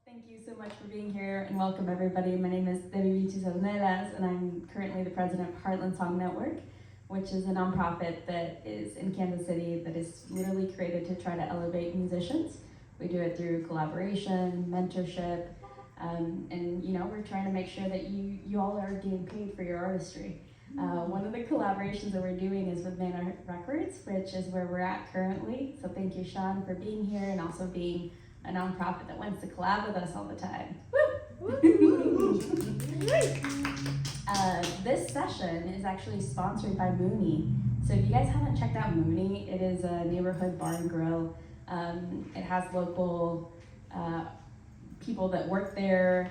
Thank you so much for being here and welcome everybody. My name is Debbie Cisnelas and I'm currently the president of Heartland Song Network, which is a nonprofit that is in Kansas City that is literally created to try to elevate musicians. We do it through collaboration, mentorship, and we're trying to make sure that you all are getting paid for your artistry. One of the collaborations that we're doing is with Manor Records, which is where we're at currently. So thank you, Sean, for being here and also being a nonprofit that wants to collab with us all the time. This session is actually sponsored by Mooney. So if you guys haven't checked out Mooney, it is a neighborhood bar and grill. It has local people that work there.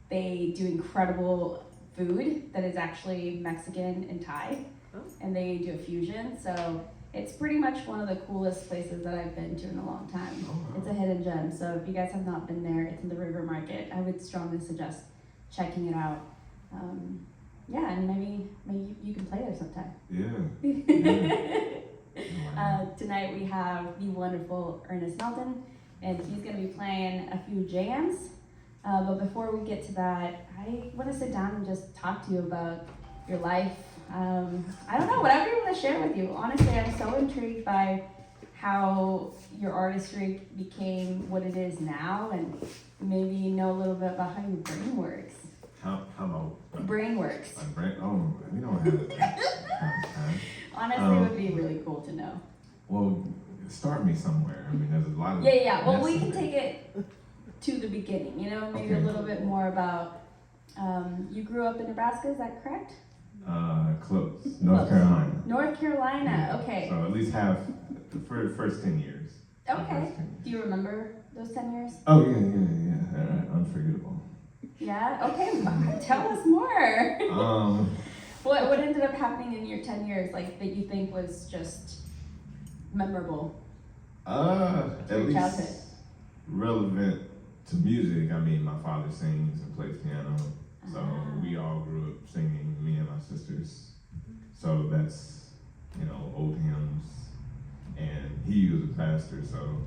They do incredible food that is actually Mexican and Thai, and they do a fusion. So it's pretty much one of the coolest places that I've been to in a long time. Oh, wow. It's a hidden gem. So if you guys have not been there, it's in the River Market. I would strongly suggest checking it out. And maybe you can play there sometime. Yeah. Tonight we have the wonderful Ernest Melton, and he's going to be playing a few jams. But before we get to that, I want to sit down and just talk to you about your life. I don't know, whatever you want to share with you. Honestly, I'm so intrigued by how your artistry became what it is now, and maybe know a little bit about how your brain works. How about brain works? My brain? Oh, we don't have that. Honestly, it would be really cool to know. Well, start me somewhere. I mean, there's a lot of Well, we can take it to the beginning. Maybe a little bit more about. You grew up in Nebraska, is that correct? Close. North Carolina. North Carolina, Yeah. okay. So at least half for the first 10 years. Okay. Do you remember those 10 years? Oh, yeah. Unforgettable. Yeah? Okay, tell us more. What ended up happening in your 10 years, like, that you think was just memorable? At least childhood? Relevant to music. I mean, my father sings and plays piano. So we all grew up singing, me and my sisters. So that's, old hymns. And he was a pastor, so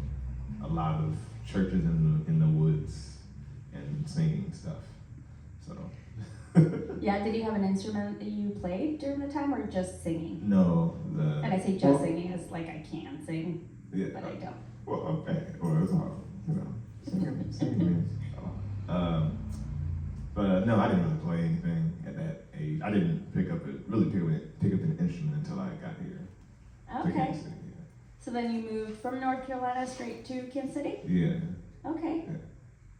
a lot of churches in the woods and singing stuff. So. Yeah, did you have an instrument that you played during the time, or just singing? No, and I say just singing as like I can sing, but I don't. Well, okay. Well, it's all, singing is. But no, I didn't really play anything at that age. I didn't pick up an instrument until I got here. Okay. To Kansas City, yeah. So then you moved from North Carolina straight to Kansas City? Yeah. Okay. Yeah.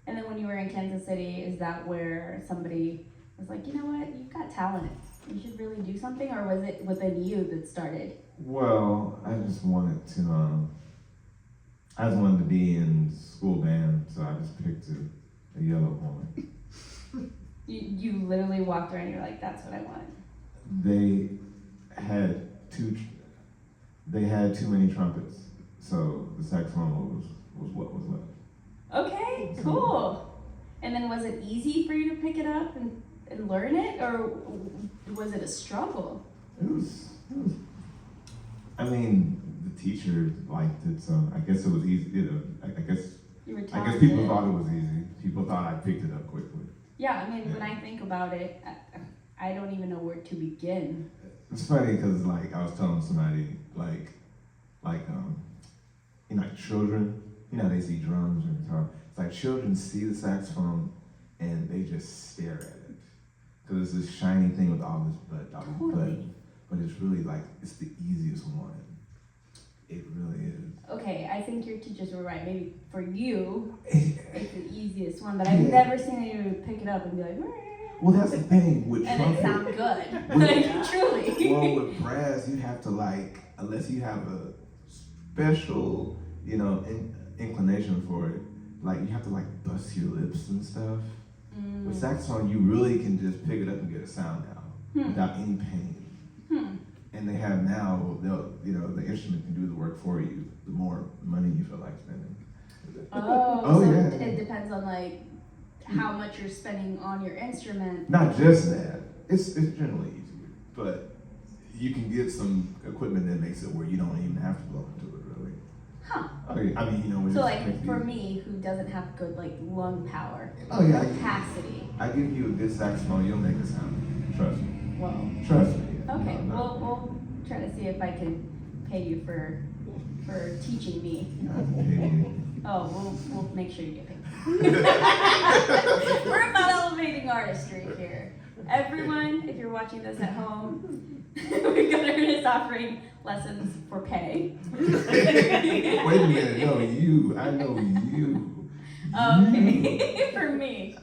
And then when you were in Kansas City, is that where somebody was like, you know what, you've got talent, you should really do something, or was it within you that started? Well, I just wanted to be in school band, so I just picked a yellow horn. You literally walked around and you're like, that's what I want. They had too many trumpets, so the saxophone was what was left. Okay, cool. And then was it easy for you to pick it up and learn it, or was it a struggle? It was. I mean, the teacher liked it, so I guess it was easy. I guess people thought it was easy. People thought I picked it up quickly. Yeah, I mean, when I think about it, I don't even know where to begin. It's funny because, I was telling somebody, children, they see drums or guitar. It's like children see the saxophone and they just stare at it. Because it's this shiny thing with all this but it's really it's the easiest one. It really is. Okay, I think your teachers were right. Maybe for you, it's the easiest one, but I've never seen anyone pick it up and be like, well, that's the thing with and trumpet. It sounds good. Truly. Well, with brass, you have to unless you have a special, inclination for it, you have to bust your lips and stuff. With saxophone, you really can just pick it up and get a sound out without any pain. And they have now, the instrument can do the work for you. The more money you feel like spending. It depends on how much you're spending on your instrument. Not just that. It's generally easier, but you can get some equipment that makes it where you don't even have to blow into it, really. Huh. Oh yeah, I mean, you know, when So it's like make for you- me, who doesn't have good like lung power, Oh yeah, capacity. I give you a good saxophone, you'll make a sound. Trust me. Whoa. Trust me. Okay, No, no. we'll try to see if I can pay you for teaching me. You have to pay me. Oh, we'll make sure you get paid. We're about elevating artistry here. Everyone, if you're watching this at home, we've got Ernest offering lessons for pay. Wait a minute, no, you. I know you. Okay, for me.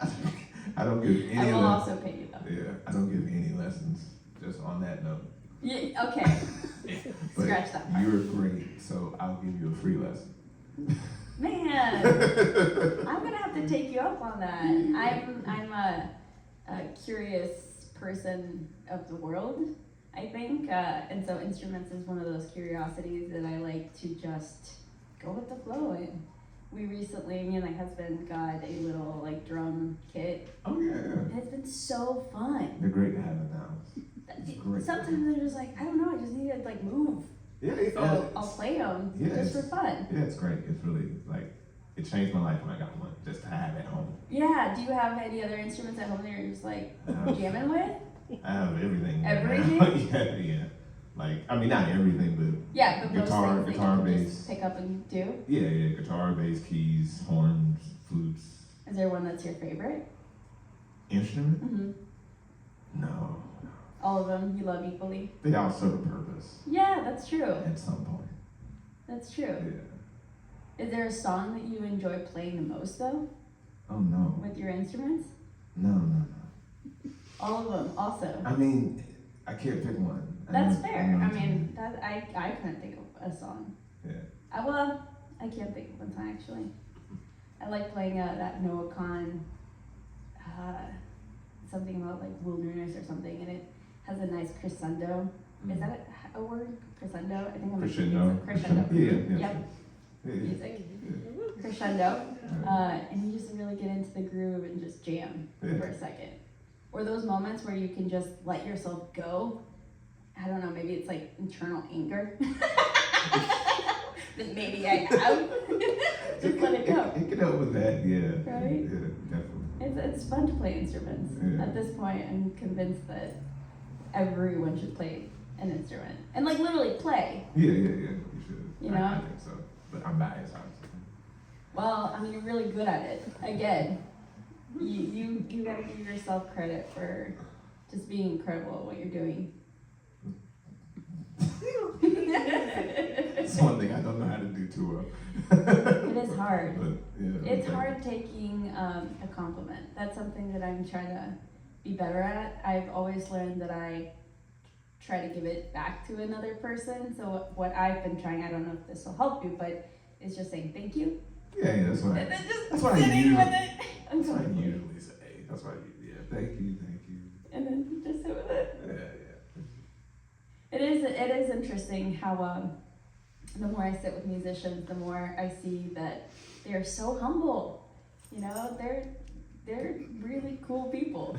I don't give any I will lessons. also pay you though. Yeah, I don't give any lessons. Just on that note. Yeah, okay. But Scratch that part. you're great, so I'll give you a free lesson. Man, I'm gonna have to take you up on that. I'm a curious person of the world, I think, and so instruments is one of those curiosities that I like to just go with the flow in. We recently, me and my husband, got a little like drum kit, Oh yeah, and it's been so fun. they're great to have in the house. Great. Sometimes they're just like, I don't know, I just need to like move. Yeah, So I'll play them just for fun. Yeah, it's great. It's really like it changed my life when I got one just to have at home. Yeah, do you have any other instruments at home that you're just like jamming with? I have everything. Everything? Yeah. Like I mean, not everything, but Yeah, but Guitar- most things guitar, that you can bass. just pick up and do. yeah, guitar, bass, keys, horns, flutes, Is there one that's your favorite? instrument. Mm-hmm. No, All of them you love equally? they all serve a purpose Yeah, that's true. at some point. That's true. Yeah. Is there a song that you enjoy playing the most though, Oh no, with your instruments? no. All of them, also. I mean, I can't pick one. That's know- fair. know I what to mean, do. that I couldn't think of a song. Yeah. I can't think of one song actually. I like playing that Noah Kahn, something about like wilderness or something, and it has a nice crescendo. Is that a word? Crescendo? I think I'm Crescendo. Crescendo. Yeah. Yep. Yeah. Music. Yeah. Crescendo. And you just really get into the groove and just jam Yeah. for a second. Or those moments where you can just let yourself go. I don't know, maybe it's like internal anger. That maybe I have. Just let it go. It can help with that, yeah. Right? Yeah, definitely. It's fun to play instruments. Yeah. At this point, I'm convinced that everyone should play an instrument. And like literally play. Yeah, you should. You know? I think so. But I'm biased, obviously. Well, I mean, you're really good at it. Again, you gotta give yourself credit for just being incredible at what you're doing. It's one thing I don't know how to do too well. It is hard. But, yeah, It's okay. hard taking a compliment. That's something that I'm trying to be better at. I've always learned that I try to give it back to another person. So what I've been trying, I don't know if this will help you, but it's just saying thank you. Yeah, that's what And then just that's what I sitting usually- with it. that's what I usually say. That's what thank you. And then just sit with it. Yeah. It is interesting how the more I sit with musicians, the more I see that they are so humble. You know, they're really cool people.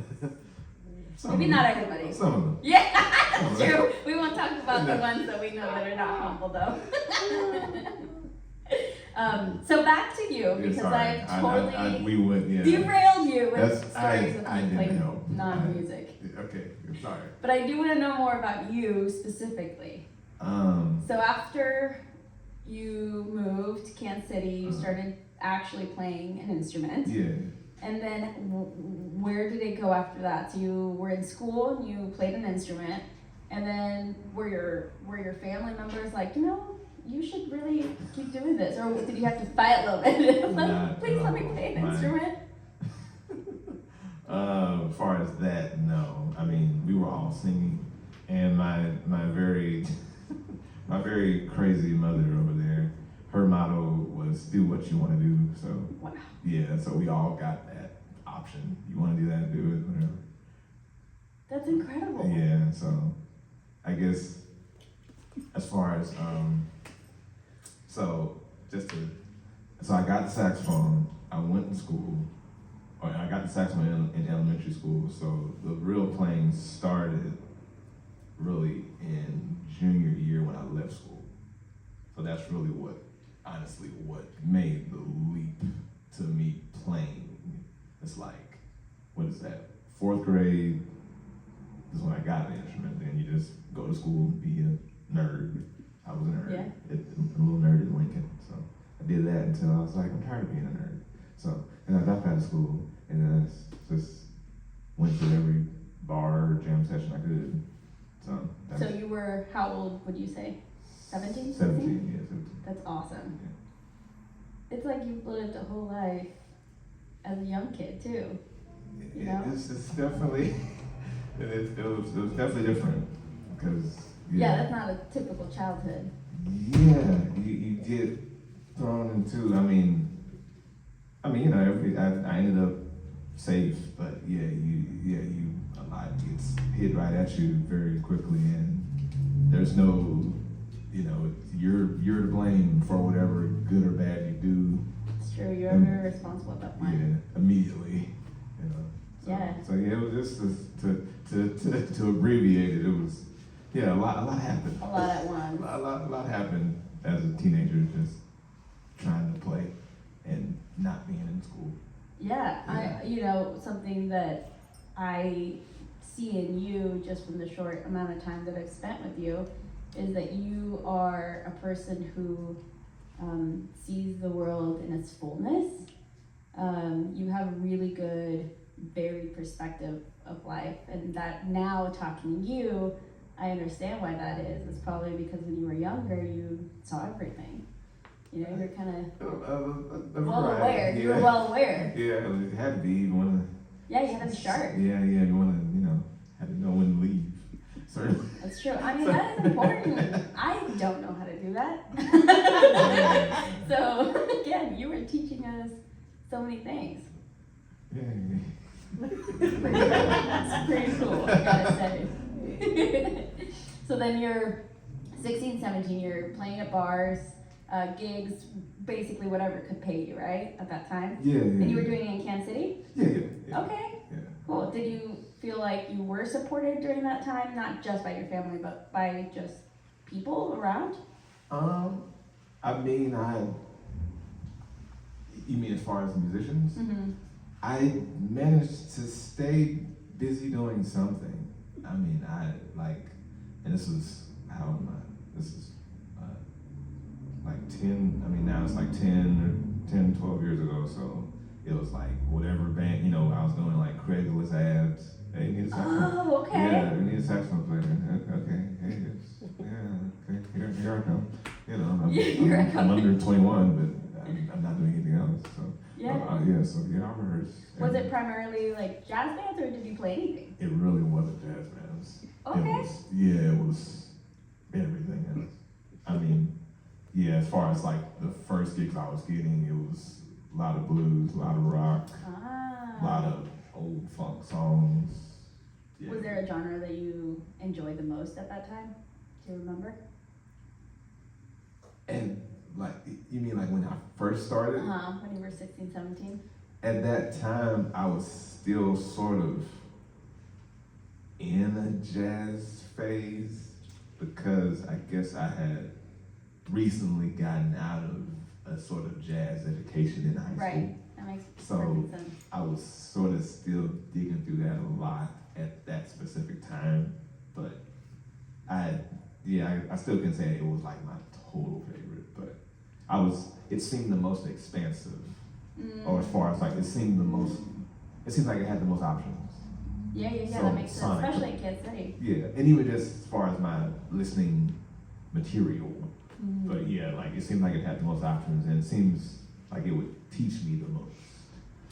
Maybe not everybody. Some of them. Yeah, that's true. We won't talk about the ones that we know that are not humble though. So back to you, because I've totally we would, yeah. derailed you with That's- stories of I you didn't playing know. non-music. Okay, sorry. But I do want to know more about you specifically. So after you moved to Kansas City, you started actually playing an instrument. Yeah. And then where did it go after that? So you were in school and you played an instrument, and then were your family members like, you know, you should really keep doing this, or did you have to fight a little bit? Like, please let me play an instrument. As far as that, no. I mean, we were all singing, and my very my very crazy mother over there, her motto was do what you want to do. So Wow. yeah, so we all got that option. You want to do that, do it, whatever. That's incredible. Yeah, so I guess as far as so I got the saxophone. I went to school, or I got the saxophone in elementary school. So the real playing started really in junior year when I left school. So that's really what honestly what made the leap to me playing. It's like, what is that? 4th grade is when I got an instrument. Then you just go to school, be a nerd. I was a nerd. Yeah. A little nerd in Lincoln. So I did that until I was like, I'm tired of being a nerd. So, and I dropped out of school, and then I just went to every bar or jam session I could. So you were, how old would you say? 17? 17, yeah, 17. That's awesome. Yeah. It's like you've lived a whole life as a young kid too. You know? It's definitely, it was definitely different because yeah, that's not a typical childhood. Yeah, you get thrown into. I mean, you know, I ended up safe, but you a lot gets hit right at you very quickly, and there's no, you know, you're to blame for whatever good or bad you do. It's true. You're very responsible at that point. Yeah, immediately. You know. So, yeah. So yeah, it was just to abbreviate it. It was a lot happened. A lot at once. A lot happened as a teenager, just trying to play and not being in school. Yeah. You know, something that I see in you just from the short amount of time that I've spent with you is that you are a person who sees the world in its fullness. You have a really good, varied perspective of life, and that now talking to you, I understand why that is. It's probably because when you were younger, you saw everything. You know, you're kind of well aware. Yeah. You were well aware. Yeah, it had to be. You want to. Yeah, you had to be sharp. Yeah. You want to, had to know when to leave. Certainly. That's true. I mean, that is important. I don't know how to do that. So again, you were teaching us so many things. Yeah. That's pretty cool, I gotta say. So then you're 16, 17, you're playing at bars, gigs, basically whatever could pay you, right, at that time? Yeah. And you were doing it in Kansas City? Yeah. Okay. Yeah. Cool. Did you feel like you were supported during that time, not just by your family, but by just people around? You mean as far as musicians? Mm-hmm. I managed to stay busy doing something. I mean, and this was, how am I? This is like 10, now it's like 10, 12 years ago, so it was like whatever band, I was doing like Craigslist ads. Hey, you need a saxophone? Oh, okay. Yeah, we need a saxophone player. Okay, okay, here I come. I'm under 21, but I'm not doing anything else, so. Yeah. I rehearsed. Was it primarily like jazz bands, or did you play anything? It really wasn't jazz bands. Okay. It was everything else. As far as like the first gigs I was getting, it was a lot of blues, a lot of rock, a lot of old funk songs. Yeah. Was there a genre that you enjoyed the most at that time? Do you remember? And you mean like when I first started? When you were 16, 17? At that time, I was still sort of in a jazz phase because I guess I had recently gotten out of a sort of jazz education in high school. Right, that makes So perfect sense. I was sort of still digging through that a lot at that specific time, but I still can say it was like my total favorite, but it seemed the most expansive, or as far as it seemed like it had the most options. Yeah, So that makes sense, sonic. especially in Kansas City. Yeah, and even just as far as my listening material, but it seemed like it had the most options, and it seems like it would teach me the most.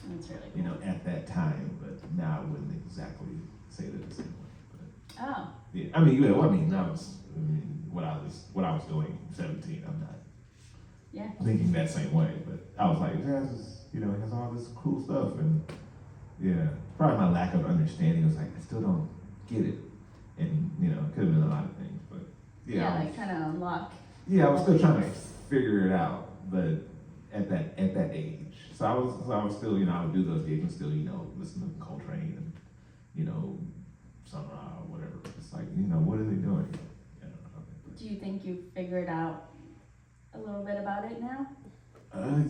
That's really cool. At that time, but now I wouldn't exactly say that the same way. But Oh. yeah, what I was doing 17, I'm not thinking that same way, but I was like, jazz is, it has all this cool stuff, and probably my lack of understanding was like, I still don't get it, and it could have been a lot of things, but kind of unlock. Yeah, I was still trying to figure it out, but at that age, so I was still, I would do those gigs and still, listen to Coltrane and, Sun Ra or whatever. It's like, what are they doing? I don't know. Do you think you figured out a little bit about it now?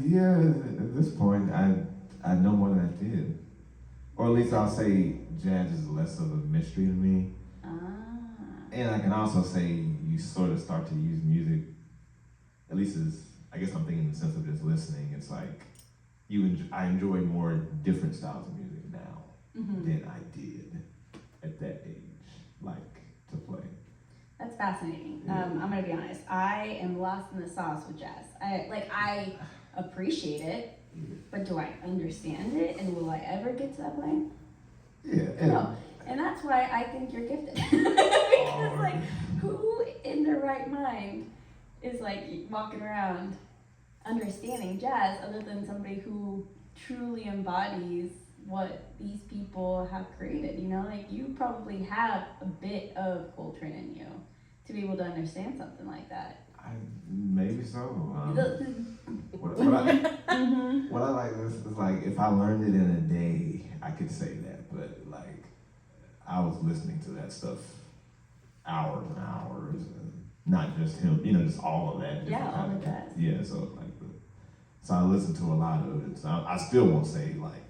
Yeah, at this point, I know more than I did. Or at least I'll say jazz is less of a mystery to me. Ah. And I can also say you sort of start to use music, at least as, I guess I'm thinking in the sense of just listening, it's like, I enjoy more different styles of music now than I did at that age, like, to play. That's fascinating. Yeah. I'm gonna be honest. I am lost in the sauce with jazz. I appreciate it, but do I understand it? And will I ever get to that point? Yeah. No. And that's why I think you're gifted. Because like, who in their right mind is like walking around understanding jazz other than somebody who truly embodies what these people have created? You know, like you probably have a bit of Coltrane in you to be able to understand something like that. Maybe so. What I like is like if I learned it in a day, I could say that. But like I was listening to that stuff hours and hours, and not just him, just all of that. Yeah, all of that. Yeah, so like so I listened to a lot of it. So I still won't say like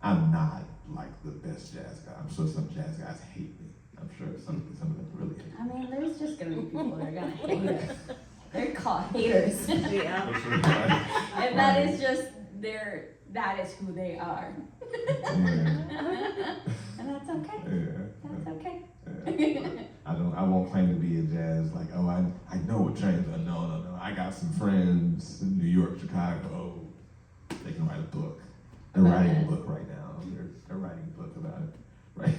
I'm not like the best jazz guy. I'm sure some jazz guys hate me. I'm sure some of them really hate me. I mean, there's just gonna be people that are gonna hate us. They're called haters. Yeah. And that is just that is who they are. Yeah. And that's okay. Yeah. That's okay. Yeah. I won't claim to be a jazz like, oh, I know what trains are. No. I got some friends in New York, Chicago. They can write a book. They're writing a book right now. They're writing a book about it. Right.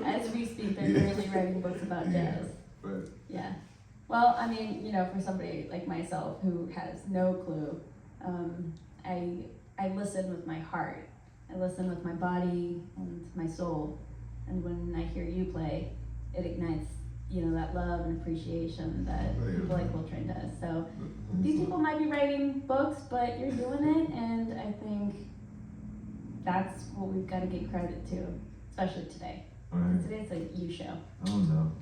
As we speak, they're currently writing books about jazz. But Yeah. Well, I mean, for somebody like myself who has no clue, I listen with my heart. I listen with my body and my soul. And when I hear you play, it ignites, that love and appreciation that people like Coltrane does. So these people might be writing books, but you're doing it, and I think that's what we've got to give credit to, especially today. right. Today's a you show. Oh no.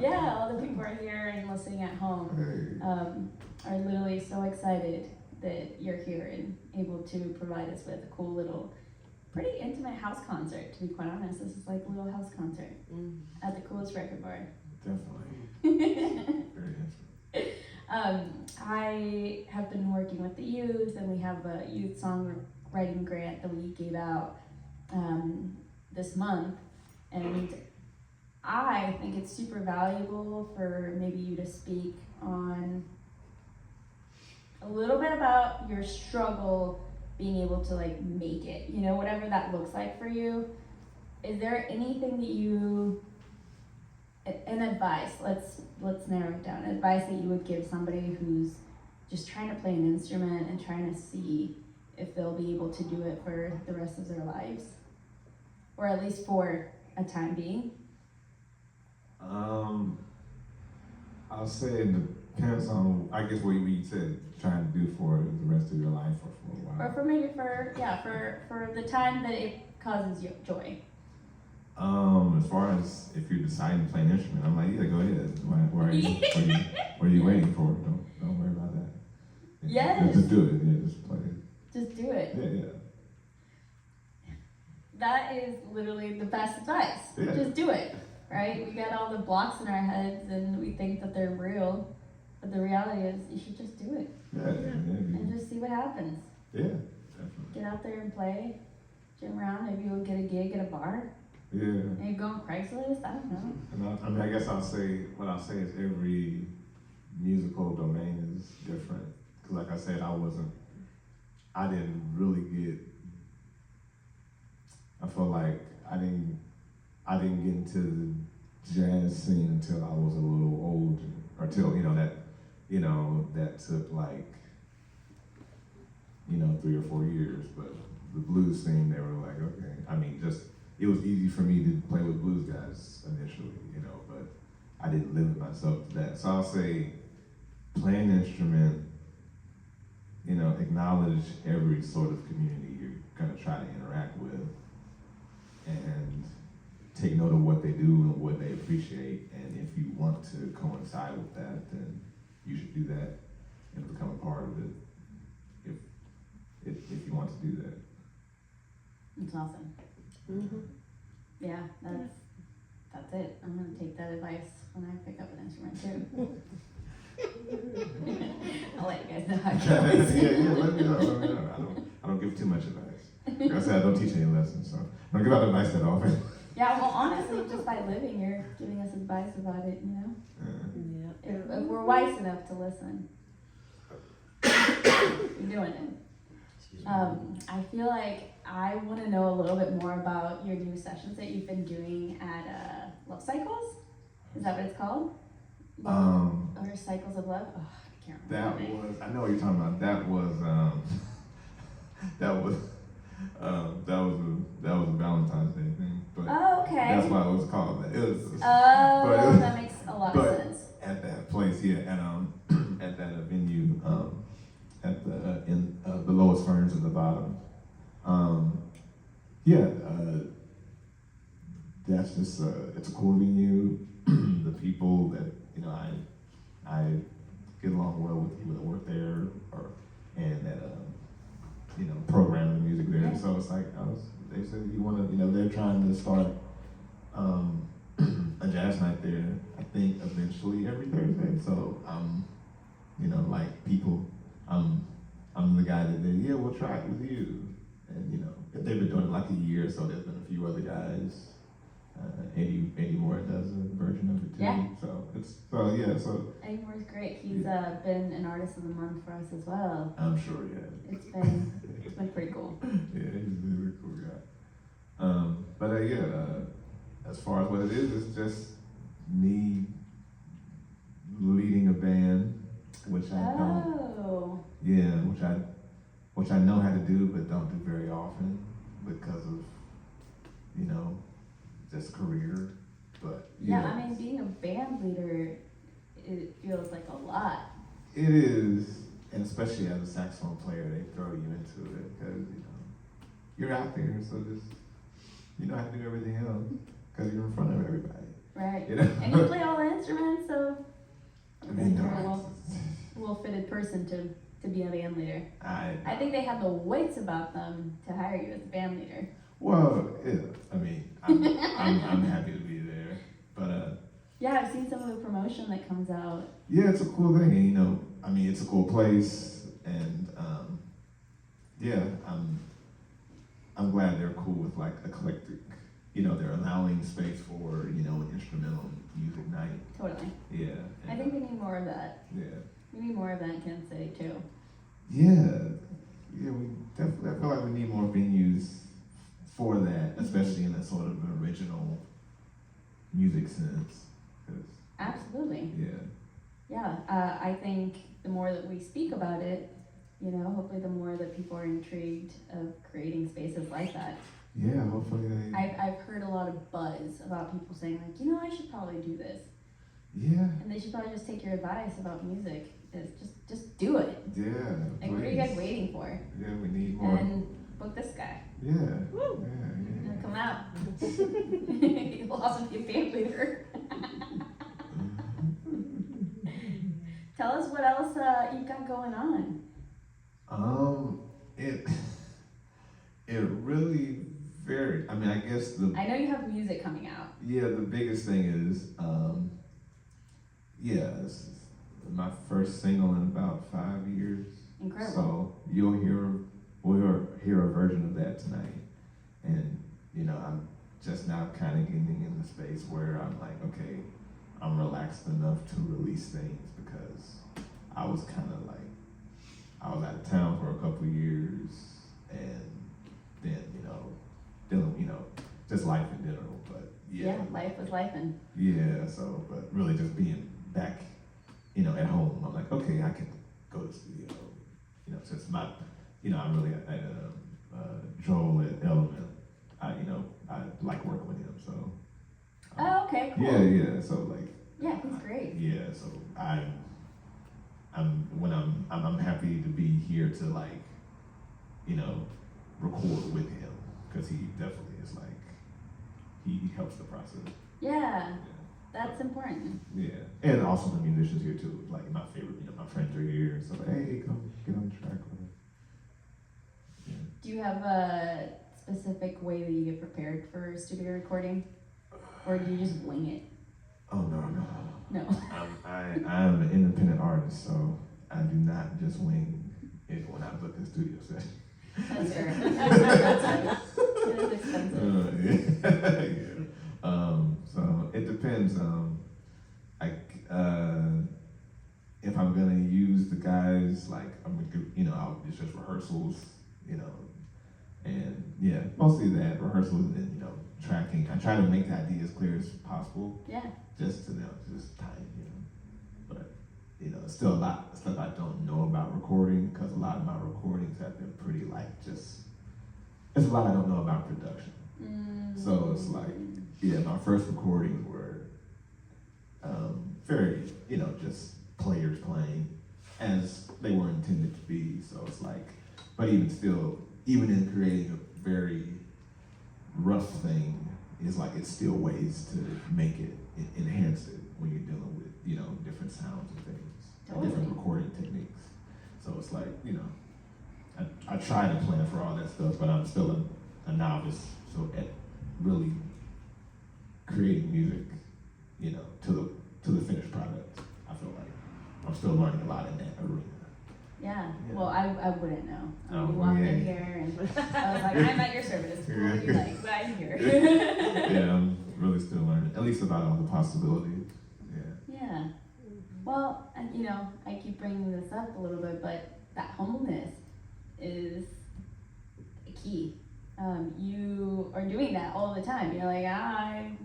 Yeah, all the people are here and listening at home are literally so excited that you're here and able to provide us with a cool little, pretty intimate house concert. To be quite honest, this is like a little house concert at the coolest record bar. Definitely. Very interesting. I have been working with the youth, and we have a youth songwriting grant that we gave out this month, and I think it's super valuable for maybe you to speak on a little bit about your struggle being able to like make it, whatever that looks like for you. Is there anything that an advice, let's narrow it down, advice that you would give somebody who's just trying to play an instrument and trying to see if they'll be able to do it for the rest of their lives? Or at least for a time being? I'll say it depends on, I guess, what you said, trying to do for the rest of your life or for a while. Or for maybe for the time that it causes you joy. As far as if you're deciding to play an instrument, I'm like, yeah, go ahead. What are you waiting for? Don't worry about that. Yes. Just do it. Yeah, just play it. Just do it. Yeah. That is literally the best advice. Yeah. Just do it, right? We got all the blocks in our heads and we think that they're real, but the reality is you should just do it. Yeah. And just see what happens. Yeah, definitely. Get out there and play, jam around. Maybe you'll get a gig at a bar. Yeah. Maybe go on Craigslist. I don't know. And I guess what I'll say is every musical domain is different. Because like I said, I didn't really get, I feel like I didn't get into the jazz scene until I was a little older, or till, that took like, 3 or 4 years. But the blues scene, they were like, okay, it was easy for me to play with blues guys initially, but I didn't limit myself to that. So I'll say, play an instrument, acknowledge every sort of community you're gonna try to interact with, and take note of what they do and what they appreciate, want to coincide with that, then you should do that and become a part of it if you want to do that. It's awesome. Mm-hmm. Yeah, that's it. I'm gonna take that advice when I pick up an instrument too. I'll let you guys know how it goes. yeah, let me know. I don't give too much advice. Like I said, I don't teach any lessons, so I don't give out advice that often. Yeah, well, honestly, just by living, you're giving us advice about it, you know? Yeah. If we're wise enough to listen, you're doing it. I feel like I want to know a little bit more about your new sessions that you've been doing at Love Cycles. Is that what it's called? Or Cycles of Love? Oh, I can't remember. I know what you're talking about. That was a Valentine's Day thing. But Oh, okay. that's why it was called that. That makes a lot of sense. At that place here, at that venue, at the lowest ferns at the bottom. That's just it's a cool venue. The people that I get along well with people that work there, and that program the music there. So it's like they said they're trying to start a jazz night there. I think eventually every Thursday. So I'm the guy that we'll try it with you. And they've been doing it like a year, so there's been a few other guys. Eddie Moore does a version of it too. Yeah. So Eddie Moore's great. He's been an artist of the month for us as well. I'm sure, yeah. It's been pretty cool. Yeah, he's a really cool guy. As far as what it is, it's just me leading a band, which I don't. Yeah, which I know how to do, but don't do very often because of just career. But I mean, being a band leader, it feels like a lot. It is, and especially as a saxophone player, they throw you into it because you're out there, so just you know how to do everything else because you're in front of everybody. Right. And you play all the instruments, so I mean, you're a well-fitted person to be a band leader. I think they have the wits about them to hire you as a band leader. Well, yeah, I mean, I'm happy to be there, but I've seen some of the promotion that comes out. Yeah, it's a cool thing, and it's a cool place, and I'm glad they're cool with like eclectic. They're allowing space for an instrumental music night. Totally. Yeah. I think we need more of that. Yeah. We need more of that in Kansas City too. Yeah, we definitely. I feel like we need more venues for that, especially in a sort of original music sense. Absolutely. Yeah. I think the more that we speak about it, hopefully the more that people are intrigued of creating spaces like that. Yeah, hopefully they. I've heard a lot of buzz about people saying like, I should probably do this. Yeah. And they should probably just take your advice about music. Just do it. Yeah. Like, what are you guys waiting for? Yeah, we need more. And book this guy. Yeah. Woo. Yeah. Come out. He'll also be a band leader. Tell us what else you've got going on. It really varied. I mean, I guess I know you have music coming out. Yeah, the biggest thing is, this is my first single in about 5 years. Incredible. So we'll hear a version of that tonight. And, I'm just now kind of getting in the space where I'm like, okay, I'm relaxed enough to release things because I was kind of like, I was out of town for a couple of years and then, dealing, just life in general, but life was lifing. Yeah, so, but really just being back, at home, I'm like, okay, I can go to the studio, since my, I'm really Joel at Element, I like working with him, so. Oh, okay, cool. Yeah, so like. Yeah, he's great. Yeah, so I'm happy to be here to like, record with him, because he definitely is like, he helps the process. Yeah. That's important. Yeah, and also the musicians here too. Like my favorite, my friends are here, so hey, come get on the track. Yeah. Do you have a specific way that you get prepared for studio recording, or do you just wing it? Oh no. No. I'm an independent artist, so I do not just wing it when I book a studio session. That's fair. That's fair. It is expensive. So it depends. If I'm gonna use the guys, like I'm gonna do, it's just rehearsals, and yeah, mostly that rehearsals and tracking. I try to make the idea as clear as possible. Yeah. Just to just time, but it's still a lot of stuff I don't know about recording because a lot of my recordings have been pretty there's a lot I don't know about production. So it's my first recordings were very, just players playing as they were intended to be. So it's but even still, even in creating a very rough thing, it's still ways to make it, enhance it when you're dealing with, different sounds and things, and different recording techniques. So it's I try to plan for all that stuff, but I'm still a novice, so at really creating music, to the finished product, I feel like I'm still learning a lot in that arena. Yeah. Well, I wouldn't know. Oh, You walked yeah. in here and I was like, I'm at your service. What would you like? But I'm here. Yeah, I'm really still learning, at least about all the possibilities. Yeah. Yeah. Well, and I keep bringing this up a little bit, but that humbleness is key. You are doing that all the time. You're like, I'm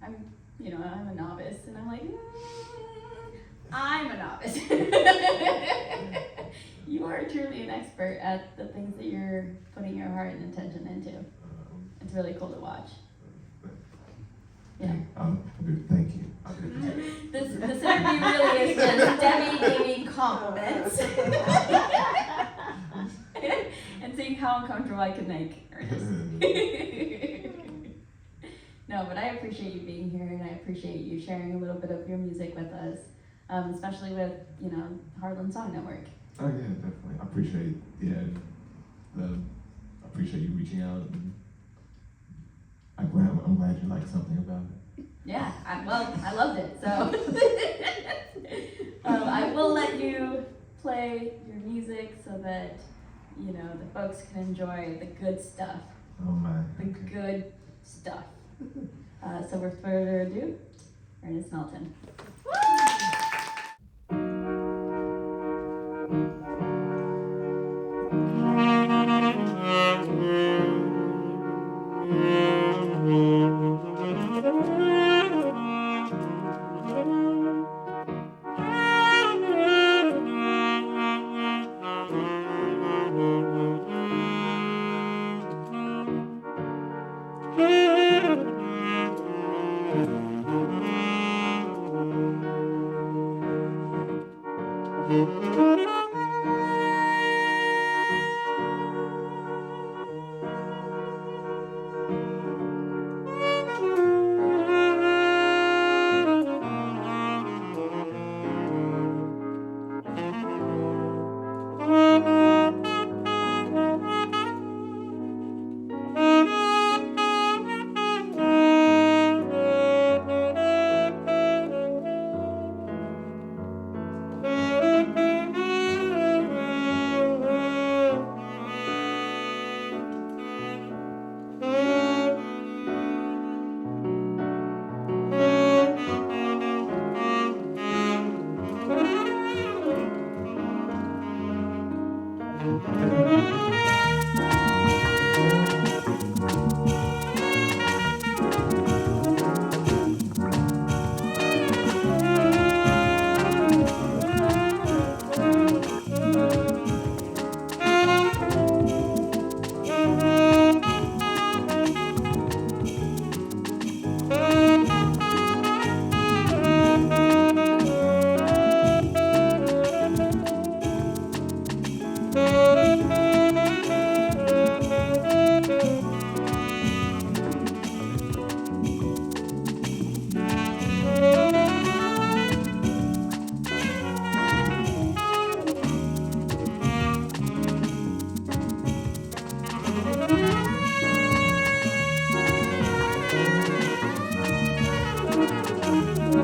a novice, and I'm like, I'm a novice. You are truly an expert at the things that you're putting your heart and attention into. It's really cool to watch. Yeah. Thank you. This interview really is just Debbie giving compliments and seeing how uncomfortable I can make Ernest. No, but I appreciate you being here, and I appreciate you sharing a little bit of your music with us, especially with Heartland Song Network. Oh yeah, definitely. I appreciate appreciate you reaching out. And I'm glad you liked something about it. Yeah, I loved it. So I will let you play your music so that the folks can enjoy the good stuff. Oh my. The good stuff. So without further ado, Ernest Melton.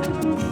Bye.